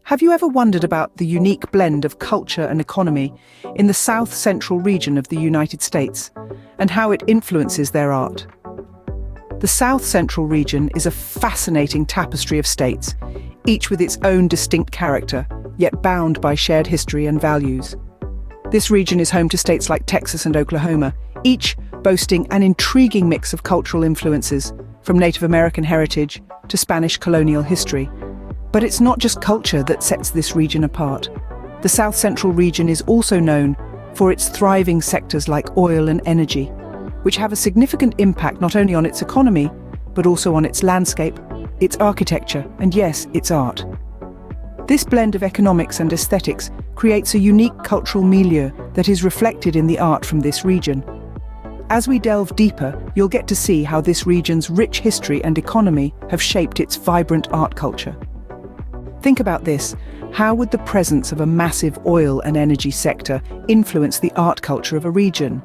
Have you ever wondered about the unique blend of culture and economy in the south-central region of the United States and how it influences their art? The south-central region is a fascinating tapestry of states, each with its own distinct character, yet bound by shared history and values. This region is home to states like Texas and Oklahoma, each boasting an intriguing mix of cultural influences, from Native American heritage to Spanish colonial history. But it's not just culture that sets this region apart. The south-central region is also known for its thriving sectors like oil and energy, which have a significant impact not only on its economy, but also on its landscape, its architecture, and yes, its art. This blend of economics and aesthetics creates a unique cultural milieu that is reflected in the art from this region. As we delve deeper, you'll get to see how this region's rich history and economy have shaped its vibrant art culture. Think about this. How would the presence of a massive oil and energy sector influence the art culture of a region?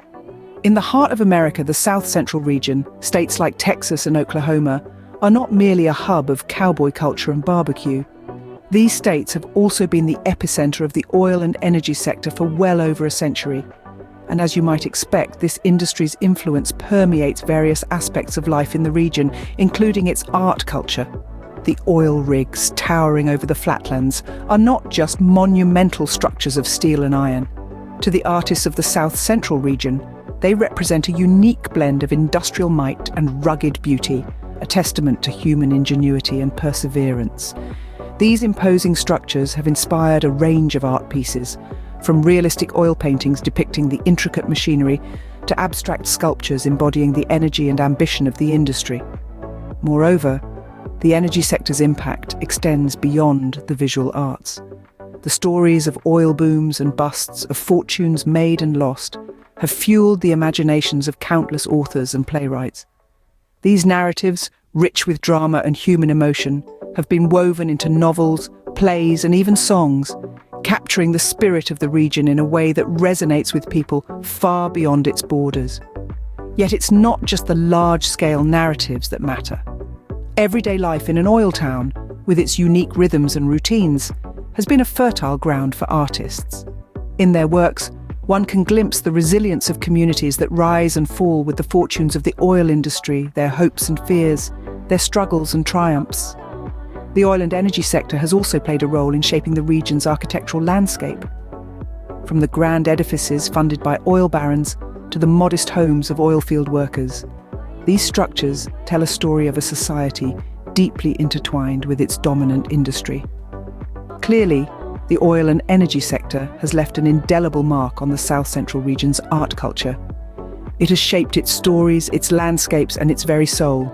In the heart of America, the south-central region, states like Texas and Oklahoma, are not merely a hub of cowboy culture and barbecue. These states have also been the epicenter of the oil and energy sector for well over a century. And as you might expect, this industry's influence permeates various aspects of life in the region, including its art culture. The oil rigs towering over the flatlands are not just monumental structures of steel and iron. To the artists of the south-central region, they represent a unique blend of industrial might and rugged beauty, a testament to human ingenuity and perseverance. These imposing structures have inspired a range of art pieces, from realistic oil paintings depicting the intricate machinery to abstract sculptures embodying the energy and ambition of the industry. Moreover, the energy sector's impact extends beyond the visual arts. The stories of oil booms and busts, of fortunes made and lost, have fueled the imaginations of countless authors and playwrights. These narratives, rich with drama and human emotion, have been woven into novels, plays, and even songs, capturing the spirit of the region in a way that resonates with people far beyond its borders. Yet it's not just the large-scale narratives that matter. Everyday life in an oil town, with its unique rhythms and routines, has been a fertile ground for artists. In their works, one can glimpse the resilience of communities that rise and fall with the fortunes of the oil industry, their hopes and fears, their struggles and triumphs. The oil and energy sector has also played a role in shaping the region's architectural landscape. From the grand edifices funded by oil barons to the modest homes of oilfield workers, these structures tell a story of a society deeply intertwined with its dominant industry. Clearly, the oil and energy sector has left an indelible mark on the south-central region's art culture. It has shaped its stories, its landscapes, and its very soul.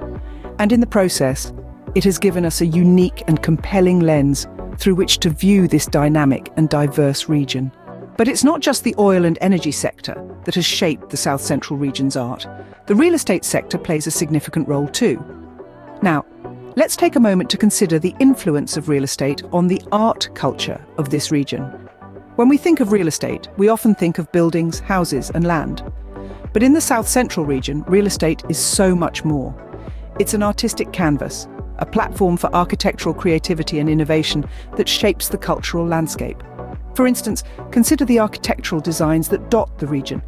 And in the process, it has given us a unique and compelling lens through which to view this dynamic and diverse region. But it's not just the oil and energy sector that has shaped the south-central region's art. The real estate sector plays a significant role too. Now, let's take a moment to consider the influence of real estate on the art culture of this region. When we think of real estate, we often think of buildings, houses, and land. But in the south-central region, real estate is so much more. It's an artistic canvas, a platform for architectural creativity and innovation that shapes the cultural landscape. For instance, consider the architectural designs that dot the region.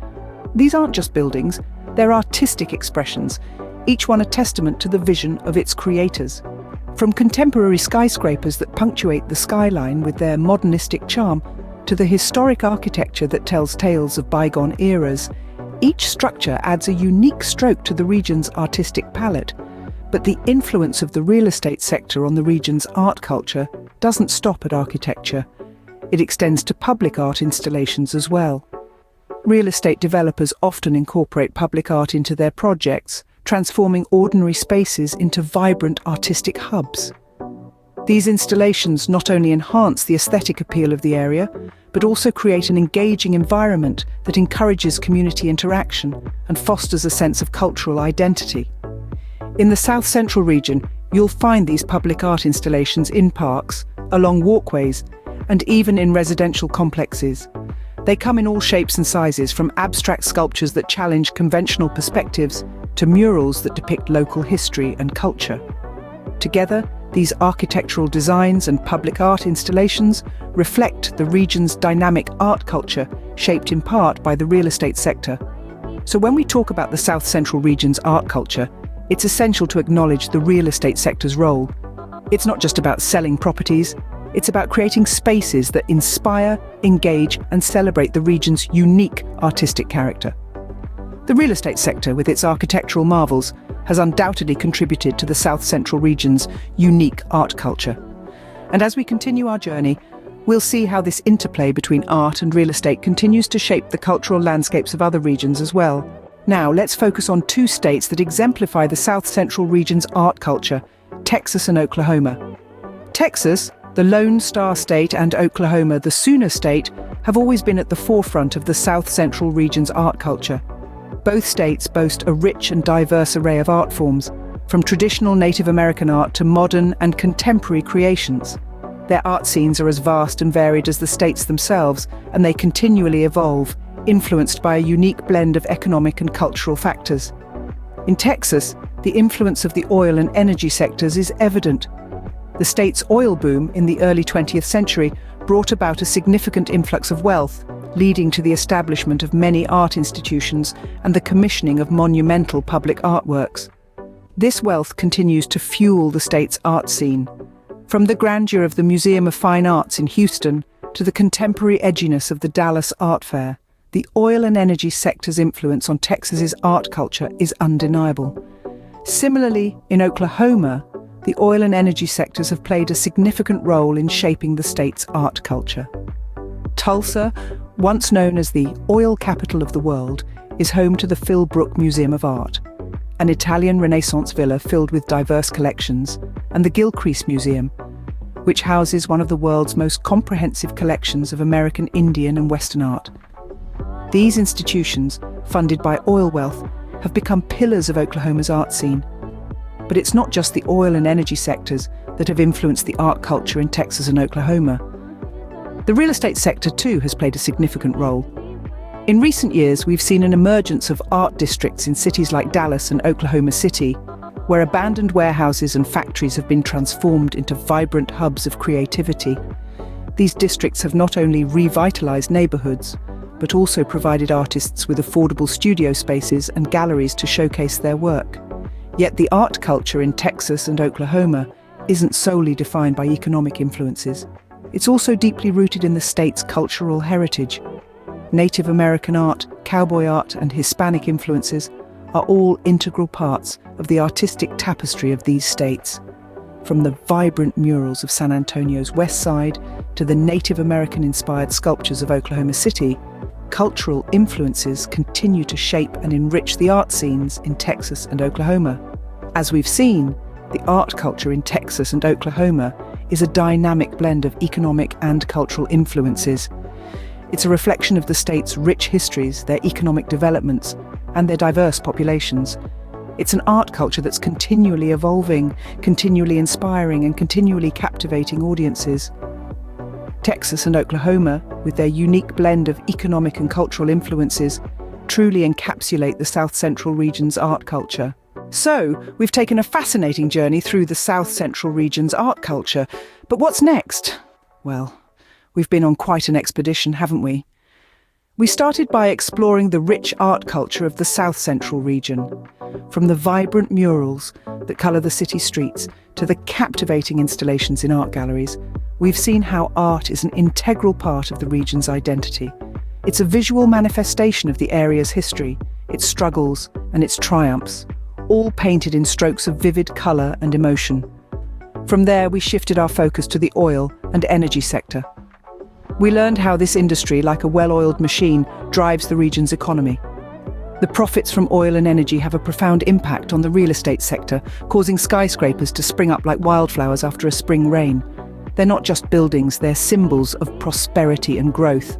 These aren't just buildings, they're artistic expressions, each one a testament to the vision of its creators. From contemporary skyscrapers that punctuate the skyline with their modernistic charm, to the historic architecture that tells tales of bygone eras, each structure adds a unique stroke to the region's artistic palette. But the influence of the real estate sector on the region's art culture doesn't stop at architecture. It extends to public art installations as well. Real estate developers often incorporate public art into their projects, transforming ordinary spaces into vibrant artistic hubs. These installations not only enhance the aesthetic appeal of the area, but also create an engaging environment that encourages community interaction and fosters a sense of cultural identity. In the south-central region, you'll find these public art installations in parks, along walkways, and even in residential complexes. They come in all shapes and sizes, from abstract sculptures that challenge conventional perspectives to murals that depict local history and culture. Together, These architectural designs and public art installations reflect the region's dynamic art culture, shaped in part by the real estate sector. So when we talk about the South Central region's art culture, it's essential to acknowledge the real estate sector's role. It's not just about selling properties, it's about creating spaces that inspire, engage, and celebrate the region's unique artistic character. The real estate sector, with its architectural marvels, has undoubtedly contributed to the South Central region's unique art culture. And as we continue our journey, we'll see how this interplay between art and real estate continues to shape the cultural landscapes of other regions as well. Now, let's focus on two states that exemplify the South Central region's art culture: Texas and Oklahoma. Texas, the Lone Star State, and Oklahoma, the Sooner State, have always been at the forefront of the South Central region's art culture. Both states boast a rich and diverse array of art forms, from traditional Native American art to modern and contemporary creations. Their art scenes are as vast and varied as the states themselves, and they continually evolve, influenced by a unique blend of economic and cultural factors. In Texas, the influence of the oil and energy sectors is evident. The state's oil boom in the early 20th century brought about a significant influx of wealth, leading to the establishment of many art institutions and the commissioning of monumental public artworks. This wealth continues to fuel the state's art scene. From the grandeur of the Museum of Fine Arts in Houston to the contemporary edginess of the Dallas Art Fair, the oil and energy sector's influence on Texas's art culture is undeniable. Similarly, in Oklahoma, the oil and energy sectors have played a significant role in shaping the state's art culture. Tulsa, once known as the oil capital of the world, is home to the Philbrook Museum of Art, an Italian Renaissance villa filled with diverse collections, and the Gilcrease Museum, which houses one of the world's most comprehensive collections of American Indian and Western art. These institutions, funded by oil wealth, have become pillars of Oklahoma's art scene. But it's not just the oil and energy sectors that have influenced the art culture in Texas and Oklahoma. The real estate sector too has played a significant role. In recent years, we've seen an emergence of art districts in cities like Dallas and Oklahoma City, where abandoned warehouses and factories have been transformed into vibrant hubs of creativity. These districts have not only revitalized neighborhoods, but also provided artists with affordable studio spaces and galleries to showcase their work. Yet the art culture in Texas and Oklahoma isn't solely defined by economic influences. It's also deeply rooted in the state's cultural heritage. Native American art, cowboy art, and Hispanic influences are all integral parts of the artistic tapestry of these states. From the vibrant murals of San Antonio's West Side to the Native American-inspired sculptures of Oklahoma City, cultural influences continue to shape and enrich the art scenes in Texas and Oklahoma. As we've seen, the art culture in Texas and Oklahoma is a dynamic blend of economic and cultural influences. It's a reflection of the state's rich histories, their economic developments, and their diverse populations. It's an art culture that's continually evolving, continually inspiring, and continually captivating audiences. Texas and Oklahoma, with their unique blend of economic and cultural influences, truly encapsulate the South Central region's art culture. So, we've taken a fascinating journey through the South Central region's art culture. But what's next? Well, we've been on quite an expedition, haven't we? We started by exploring the rich art culture of the South Central region. From the vibrant murals that colour the city streets to the captivating installations in art galleries, we've seen how art is an integral part of the region's identity. It's a visual manifestation of the area's history, its struggles and its triumphs, all painted in strokes of vivid colour and emotion. From there, we shifted our focus to the oil and energy sector. We learned how this industry, like a well-oiled machine, drives the region's economy. The profits from oil and energy have a profound impact on the real estate sector, causing skyscrapers to spring up like wildflowers after a spring rain. They're not just buildings, they're symbols of prosperity and growth.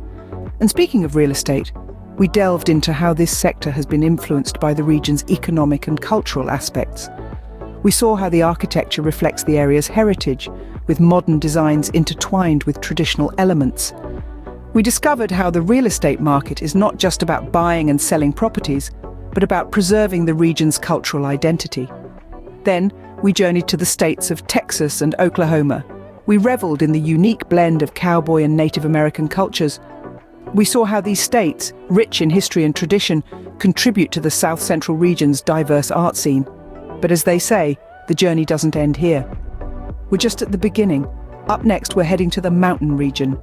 And speaking of real estate, we delved into how this sector has been influenced by the region's economic and cultural aspects. We saw how the architecture reflects the area's heritage, with modern designs intertwined with traditional elements. We discovered how the real estate market is not just about buying and selling properties, but about preserving the region's cultural identity. Then, we journeyed to the states of Texas and Oklahoma. We reveled in the unique blend of cowboy and Native American cultures. We saw how these states, rich in history and tradition, contribute to the South Central region's diverse art scene. But as they say, the journey doesn't end here. We're just at the beginning. Up next, we're heading to the mountain region.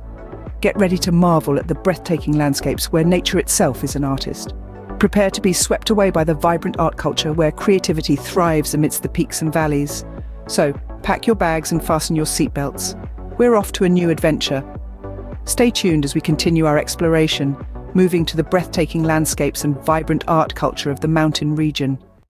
Get ready to marvel at the breathtaking landscapes where nature itself is an artist. Prepare to be swept away by the vibrant art culture where creativity thrives amidst the peaks and valleys. So, pack your bags and fasten your seatbelts. We're off to a new adventure. Stay tuned as we continue our exploration, moving to the breathtaking landscapes and vibrant art culture of the mountain region.